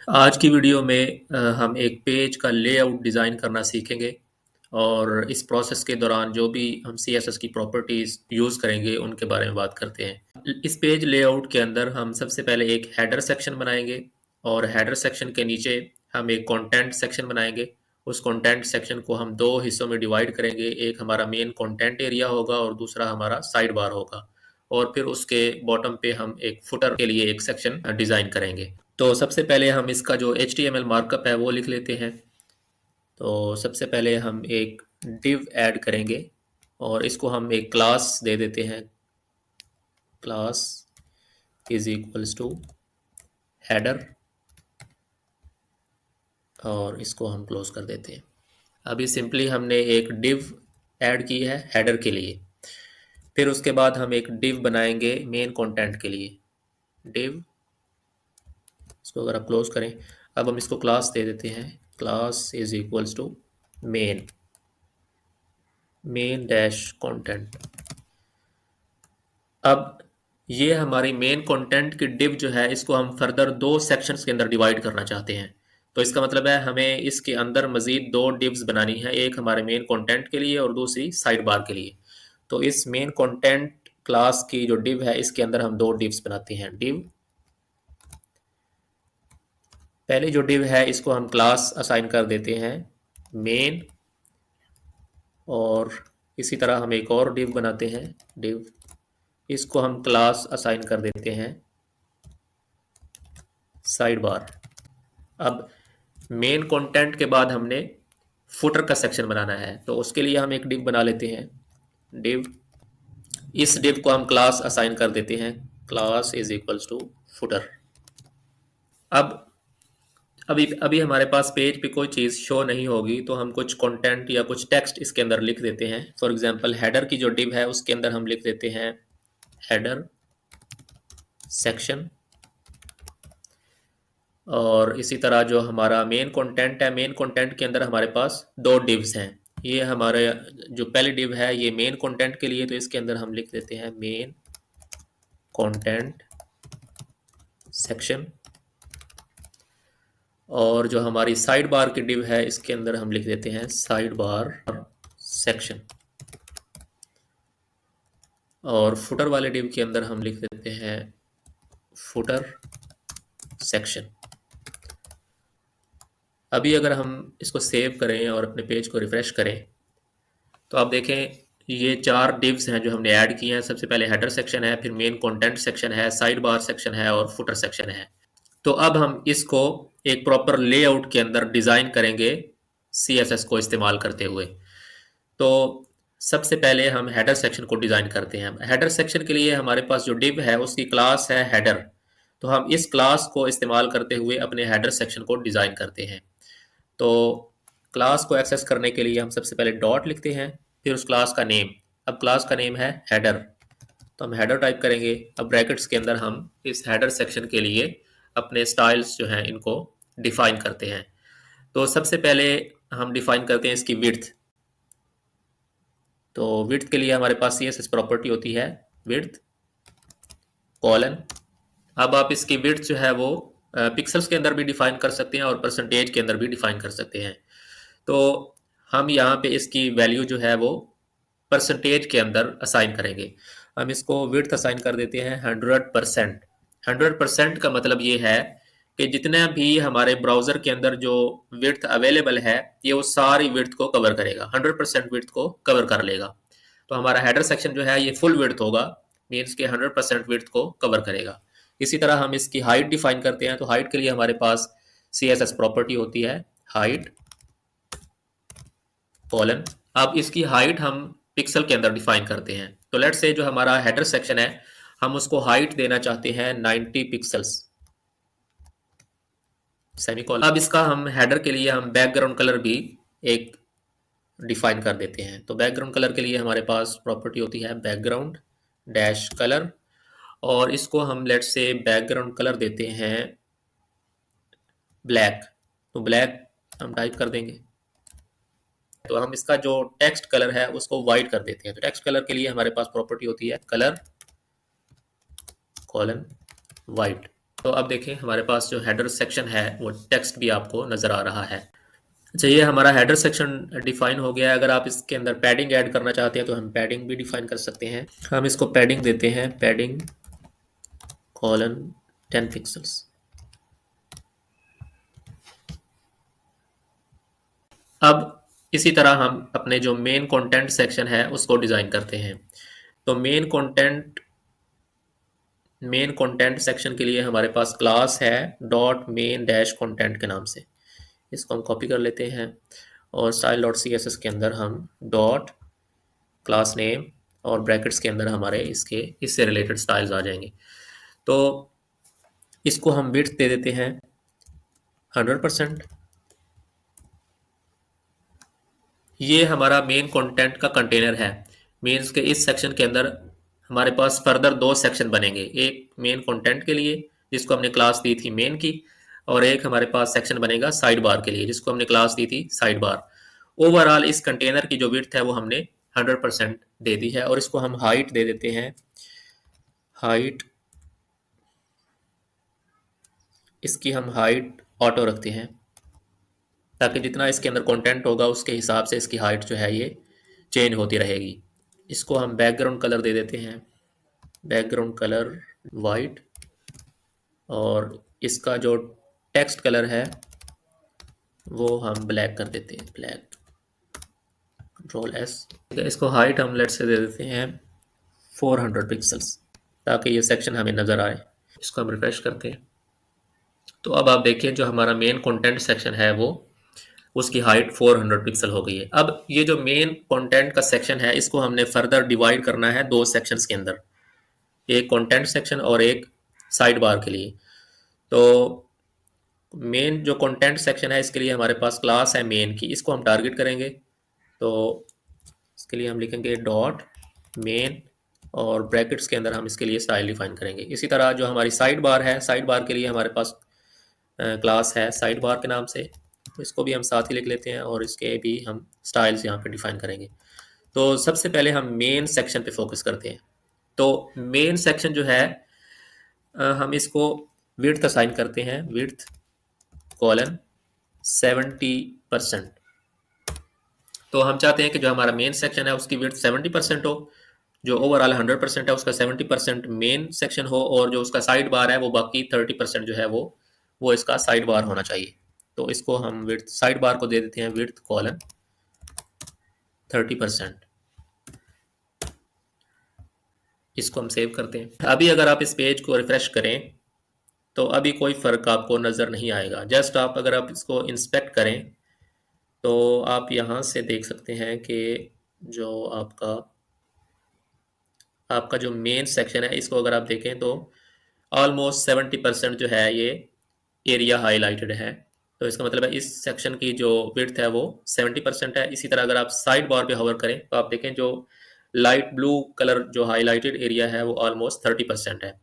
आज की वीडियो में हम एक पेज का लेआउट डिज़ाइन करना सीखेंगे और इस प्रोसेस के दौरान जो भी हम सीएसएस की प्रॉपर्टीज़ यूज़ करेंगे उनके बारे में बात करते हैं। इस पेज लेआउट के अंदर हम सबसे पहले एक हेडर सेक्शन बनाएंगे और हेडर सेक्शन के नीचे हम एक कंटेंट सेक्शन बनाएंगे। उस कंटेंट सेक्शन को हम दो हिस्सों में डिवाइड करेंगे, एक हमारा मेन कंटेंट एरिया होगा और दूसरा हमारा साइड बार होगा। और फिर उसके बॉटम पे हम एक फुटर के लिए एक सेक्शन डिज़ाइन करेंगे। तो सबसे पहले हम इसका जो HTML मार्कअप है वो लिख लेते हैं। तो सबसे पहले हम एक div ऐड करेंगे और इसको हम एक क्लास दे देते हैं। Class is equals to header और इसको हम क्लोज कर देते हैं। अभी सिंपली हमने एक div ऐड की है हेडर के लिए। फिर उसके बाद हम एक div बनाएंगे मेन कंटेंट के लिए। div, इसको अगर आप क्लोज करें, अब हम इसको क्लास दे देते हैं। Class is equals to main dash content. अब ये हमारी मेन कंटेंट की डिव जो है इसको हम फर्दर दो सेक्शंस के अंदर डिवाइड करना चाहते हैं। तो इसका मतलब है हमें इसके अंदर मजीद दो डिव्स बनानी है, एक हमारे मेन कंटेंट के लिए और दूसरी साइड बार के लिए। तो इस मेन कंटेंट क्लास की जो डिव है इसके अंदर हम दो डिव्स बनाते हैं। डिव, पहले जो डिव है इसको हम क्लास असाइन कर देते हैं मेन, और इसी तरह हम एक और डिव बनाते हैं डिव, इसको हम क्लास असाइन कर देते हैं साइड बार। अब मेन कंटेंट के बाद हमने फुटर का सेक्शन बनाना है, तो उसके लिए हम एक डिव बना लेते हैं डिव। इस डिव को हम क्लास असाइन कर देते हैं class is equals to footer. अब अभी अभी हमारे पास पेज पे कोई चीज़ शो नहीं होगी, तो हम कुछ कंटेंट या कुछ टेक्स्ट इसके अंदर लिख देते हैं। फॉर एग्जांपल हेडर की जो डिव है उसके अंदर हम लिख देते हैं हेडर सेक्शन, और इसी तरह जो हमारा मेन कंटेंट है, मेन कंटेंट के अंदर हमारे पास दो डिव्स हैं। ये हमारे जो पहली डिव है ये मेन कंटेंट के लिए, तो इसके अंदर हम लिख देते हैं मेन कंटेंट सेक्शन, और जो हमारी साइड बार की डिव है इसके अंदर हम लिख देते हैं साइड बार सेक्शन, और फुटर वाले डिव के अंदर हम लिख देते हैं फुटर सेक्शन। अभी अगर हम इसको सेव करें और अपने पेज को रिफ्रेश करें तो आप देखें ये चार डिव्स हैं जो हमने ऐड किए हैं। सबसे पहले हेडर सेक्शन है, फिर मेन कंटेंट सेक्शन है, साइड बार सेक्शन है और फुटर सेक्शन है। तो अब हम इसको एक प्रॉपर लेआउट के अंदर डिज़ाइन करेंगे CSS को इस्तेमाल करते हुए। तो सबसे पहले हम हेडर सेक्शन को डिज़ाइन करते हैं। हेडर सेक्शन के लिए हमारे पास जो डिव है उसकी क्लास है हेडर, तो हम इस क्लास को इस्तेमाल करते हुए अपने हेडर सेक्शन को डिज़ाइन करते हैं। तो क्लास को एक्सेस करने के लिए हम सबसे पहले डॉट लिखते हैं, फिर उस क्लास का नेम। अब क्लास का नेम है हेडर, तो हम हेडर टाइप करेंगे। अब ब्रैकेट्स के अंदर हम इस हेडर सेक्शन के लिए अपने स्टाइल्स जो हैं इनको डिफाइन करते हैं। तो सबसे पहले हम डिफाइन करते हैं इसकी विड्थ। तो विड्थ के लिए हमारे पास CSS प्रॉपर्टी होती है विड्थ कॉलन। अब आप इसकी विड्थ जो है वो पिक्सल्स के अंदर भी डिफाइन कर सकते हैं और परसेंटेज के अंदर भी डिफाइन कर सकते हैं। तो हम यहाँ पे इसकी वैल्यू जो है वो परसेंटेज के अंदर असाइन करेंगे। हम इसको विड्थ असाइन कर देते हैं 100%। 100% का मतलब ये है कि जितना भी हमारे ब्राउज़र के अंदर जो विड्थ अवेलेबल है ये वो सारी विड्थ को कवर करेगा, 100% विड्थ को कवर कर लेगा। तो हमारा हेडर सेक्शन जो है ये फुल विड्थ होगा, मीन्स के 100% विड्थ को कवर करेगा। इसी तरह हम इसकी हाइट डिफाइन करते हैं। तो हाइट के लिए हमारे पास CSS प्रॉपर्टी होती है हाइट कॉलन। अब इसकी हाइट हम पिक्सल के अंदर डिफाइन करते हैं। तो लेट्स से जो हमारा हेडर सेक्शन है हम उसको हाइट देना चाहते हैं 90 पिक्सल्स सेमीकोलन। अब इसका हम हेडर के लिए हम बैकग्राउंड कलर भी एक डिफाइन कर देते हैं। तो बैकग्राउंड कलर के लिए हमारे पास प्रॉपर्टी होती है बैकग्राउंड डैश कलर, और इसको हम लेट्स से बैकग्राउंड कलर देते हैं ब्लैक। तो ब्लैक हम टाइप कर देंगे। तो हम इसका जो टेक्स्ट कलर है उसको वाइट कर देते हैं। तो टेक्स्ट कलर के लिए हमारे पास प्रॉपर्टी होती है कलर कॉलन वाइट। तो अब देखें हमारे पास जो हेडर सेक्शन है वो टेक्स्ट भी आपको नज़र आ रहा है। अच्छा, ये हमारा हेडर सेक्शन डिफाइन हो गया है। अगर आप इसके अंदर पैडिंग ऐड करना चाहते हैं तो हम पैडिंग भी डिफाइन कर सकते हैं। हम इसको पैडिंग देते हैं, पैडिंग कॉलन 10 पिक्सल्स। अब इसी तरह हम अपने जो मेन कंटेंट सेक्शन है उसको डिज़ाइन करते हैं। तो मेन कंटेंट सेक्शन के लिए हमारे पास क्लास है डॉट मेन डैश कंटेंट के नाम से। इसको हम कॉपी कर लेते हैं और style dot C S S के अंदर हम डॉट क्लास नेम और ब्रैकेट्स के अंदर हमारे इससे रिलेटेड स्टाइल्स आ जाएंगे। तो इसको हम विड्थ दे देते हैं 100%। ये हमारा मेन कंटेंट का कंटेनर है। मीन्स के इस सेक्शन के अंदर हमारे पास फर्दर दो सेक्शन बनेंगे, एक मेन कंटेंट के लिए जिसको हमने क्लास दी थी मेन की, और एक हमारे पास सेक्शन बनेगा साइड बार के लिए जिसको हमने क्लास दी थी साइड बार। ओवरऑल इस कंटेनर की जो विड्थ है वो हमने 100% दे दी है। और इसको हम हाइट दे देते हैं, हाइट, इसकी हम हाइट ऑटो रखते हैं ताकि जितना इसके अंदर कंटेंट होगा उसके हिसाब से इसकी हाइट जो है ये चेंज होती रहेगी। इसको हम बैकग्राउंड कलर दे देते हैं, बैकग्राउंड कलर वाइट, और इसका जो टेक्स्ट कलर है वो हम ब्लैक कर देते हैं, ब्लैक, कंट्रोल एस। इसको हाइट हम लेट से दे देते हैं 400 पिक्सल्स ताकि ये सेक्शन हमें नज़र आए। इसको हम रिफ्रेश करते हैं तो अब आप देखिए जो हमारा मेन कंटेंट सेक्शन है वो उसकी हाइट 400 पिक्सल हो गई है। अब ये जो मेन कंटेंट का सेक्शन है इसको हमने फर्दर डिवाइड करना है दो सेक्शंस के अंदर, एक कंटेंट सेक्शन और एक साइड बार के लिए। तो मेन जो कंटेंट सेक्शन है इसके लिए हमारे पास क्लास है मेन की, इसको हम टारगेट करेंगे। तो इसके लिए हम लिखेंगे डॉट मेन और ब्रैकेट्स के अंदर हम इसके लिए स्टाइल डिफाइन करेंगे। इसी तरह जो हमारी साइड बार है, साइड बार के लिए हमारे पास क्लास है साइड बार के नाम से, तो इसको भी हम साथ ही लिख लेते हैं और इसके भी हम स्टाइल्स यहाँ पे डिफाइन करेंगे। तो सबसे पहले हम मेन सेक्शन पे फोकस करते हैं। तो मेन सेक्शन जो है हम इसको विड्थ असाइन करते हैं, विड्थ कॉलन 70%। तो हम चाहते हैं कि जो हमारा मेन सेक्शन है उसकी विड्थ 70% हो, जो ओवरऑल 100% है उसका 70% मेन सेक्शन हो, और जो उसका साइड बार है वो बाकी 30% जो है वो इसका साइड बार होना चाहिए। तो इसको हम विड्थ साइड बार को दे देते हैं विड्थ कॉलन 30%। इसको हम सेव करते हैं। अभी अगर आप इस पेज को रिफ्रेश करें तो अभी कोई फ़र्क आपको नज़र नहीं आएगा। जस्ट आप अगर आप इसको इंस्पेक्ट करें तो आप यहाँ से देख सकते हैं कि जो आपका जो मेन सेक्शन है इसको अगर आप देखें तो ऑलमोस्ट 70% जो है ये एरिया हाईलाइटेड है। तो इसका मतलब है इस सेक्शन की जो विड्थ है वो 70% है। इसी तरह अगर आप साइड बार पे होवर करें तो आप देखें जो लाइट ब्लू कलर जो हाईलाइटेड एरिया है वो ऑलमोस्ट 30% है,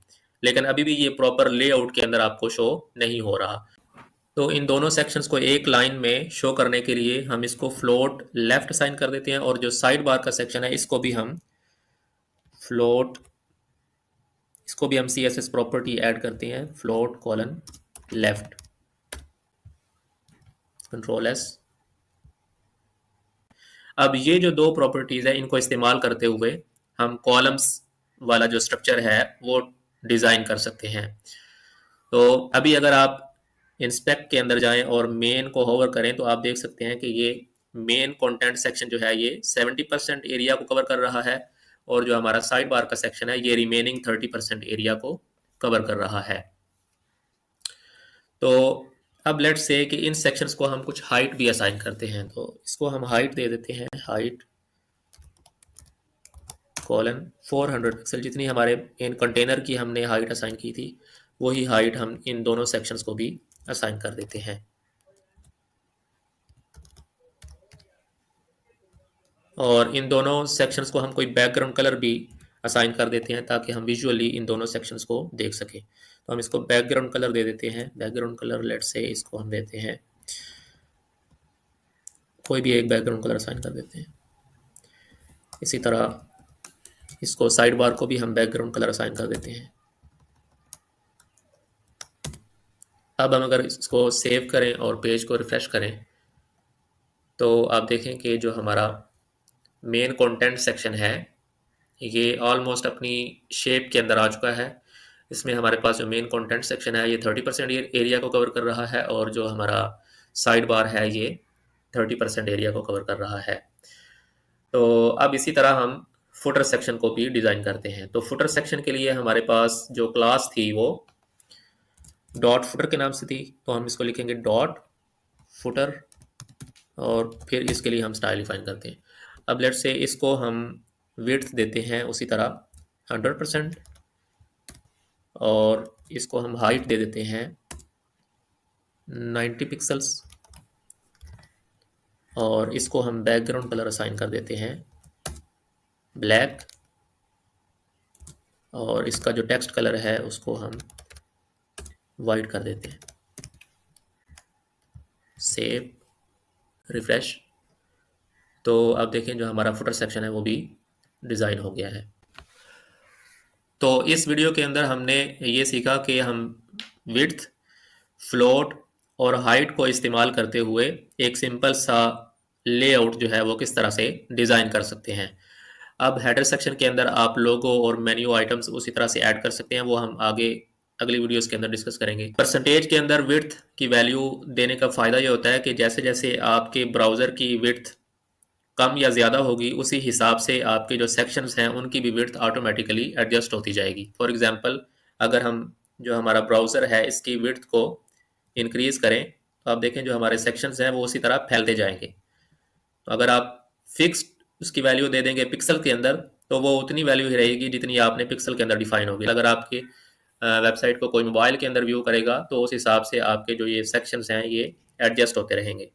लेकिन अभी भी ये प्रॉपर लेआउट के अंदर आपको शो नहीं हो रहा। तो इन दोनों सेक्शंस को एक लाइन में शो करने के लिए हम इसको फ्लोट लेफ्ट असाइन कर देते हैं, और जो साइड बार का सेक्शन है इसको भी हम फ्लोट, इसको भी हम C S S property add करते हैं, float colon left, control S. अब ये जो दो प्रॉपर्टीज है इनको इस्तेमाल करते हुए हम कॉलम्स वाला जो स्ट्रक्चर है वो डिज़ाइन कर सकते हैं। तो अभी अगर आप इंस्पेक्ट के अंदर जाएं और मेन को होवर करें तो आप देख सकते हैं कि ये मेन कंटेंट सेक्शन जो है ये 70% एरिया को कवर कर रहा है, और जो हमारा साइड बार का सेक्शन है ये रिमेनिंग 30% एरिया को कवर कर रहा है। तो अब लेट्स से कि इन सेक्शंस को हम कुछ हाइट भी असाइन करते हैं, तो इसको हम हाइट दे देते हैं, हाइट कॉलन 400 पिक्सल। जितनी हमारे इन कंटेनर की हमने हाइट असाइन की थी वही हाइट हम इन दोनों सेक्शंस को भी असाइन कर देते हैं। और इन दोनों सेक्शंस को हम कोई बैकग्राउंड कलर भी असाइन कर देते हैं ताकि हम विजुअली इन दोनों सेक्शंस को देख सकें। तो हम इसको बैकग्राउंड कलर दे देते हैं, बैकग्राउंड कलर लेट्स से इसको हम देते हैं, कोई भी एक बैकग्राउंड कलर असाइन कर देते हैं। इसी तरह इसको साइड बार को भी हम बैकग्राउंड कलर असाइन कर देते हैं। अब हम अगर इसको सेव करें और पेज को रिफ़्रेश करें तो आप देखें कि जो हमारा मेन कंटेंट सेक्शन है ये ऑलमोस्ट अपनी शेप के अंदर आ चुका है। इसमें हमारे पास जो मेन कंटेंट सेक्शन है ये 30% एरिया को कवर कर रहा है और जो हमारा साइड बार है ये 30% एरिया को कवर कर रहा है। तो अब इसी तरह हम फुटर सेक्शन को भी डिज़ाइन करते हैं। तो फुटर सेक्शन के लिए हमारे पास जो क्लास थी वो डॉट फुटर के नाम से थी, तो हम इसको लिखेंगे डॉट फुटर और फिर इसके लिए हम स्टाइल डिफाइन करते हैं। अब लेट्स से इसको हम विड्थ देते हैं उसी तरह 100% और इसको हम हाइट दे देते हैं 90 पिक्सल्स और इसको हम बैकग्राउंड कलर असाइन कर देते हैं ब्लैक और इसका जो टेक्स्ट कलर है उसको हम वाइट कर देते हैं। Save, refresh. तो अब देखें जो हमारा फुटर सेक्शन है वो भी डिज़ाइन हो गया है। तो इस वीडियो के अंदर हमने ये सीखा कि हम विड्थ, फ्लोट और हाइट को इस्तेमाल करते हुए एक सिंपल सा लेआउट जो है वो किस तरह से डिज़ाइन कर सकते हैं। अब हेडर सेक्शन के अंदर आप लोगो और मेन्यू आइटम्स उसी तरह से ऐड कर सकते हैं, वो हम आगे अगली वीडियोस के अंदर डिस्कस करेंगे। परसेंटेज के अंदर विड्थ की वैल्यू देने का फ़ायदा ये होता है कि जैसे जैसे आपके ब्राउज़र की विड्थ कम या ज़्यादा होगी उसी हिसाब से आपके जो सेक्शंस हैं उनकी भी विड्थ ऑटोमेटिकली एडजस्ट होती जाएगी। फॉर एग्जांपल अगर हम जो हमारा ब्राउज़र है इसकी विड्थ को इंक्रीज़ करें तो आप देखें जो हमारे सेक्शंस हैं वो उसी तरह फैलते जाएंगे। तो अगर आप फिक्स्ड उसकी वैल्यू दे देंगे पिक्सल के अंदर तो वो उतनी वैल्यू ही रहेगी जितनी आपने पिक्सल के अंदर डिफाइन होगी। अगर आपके वेबसाइट को कोई मोबाइल के अंदर व्यू करेगा तो उस हिसाब से आपके जो ये सेक्शंस हैं ये एडजस्ट होते रहेंगे।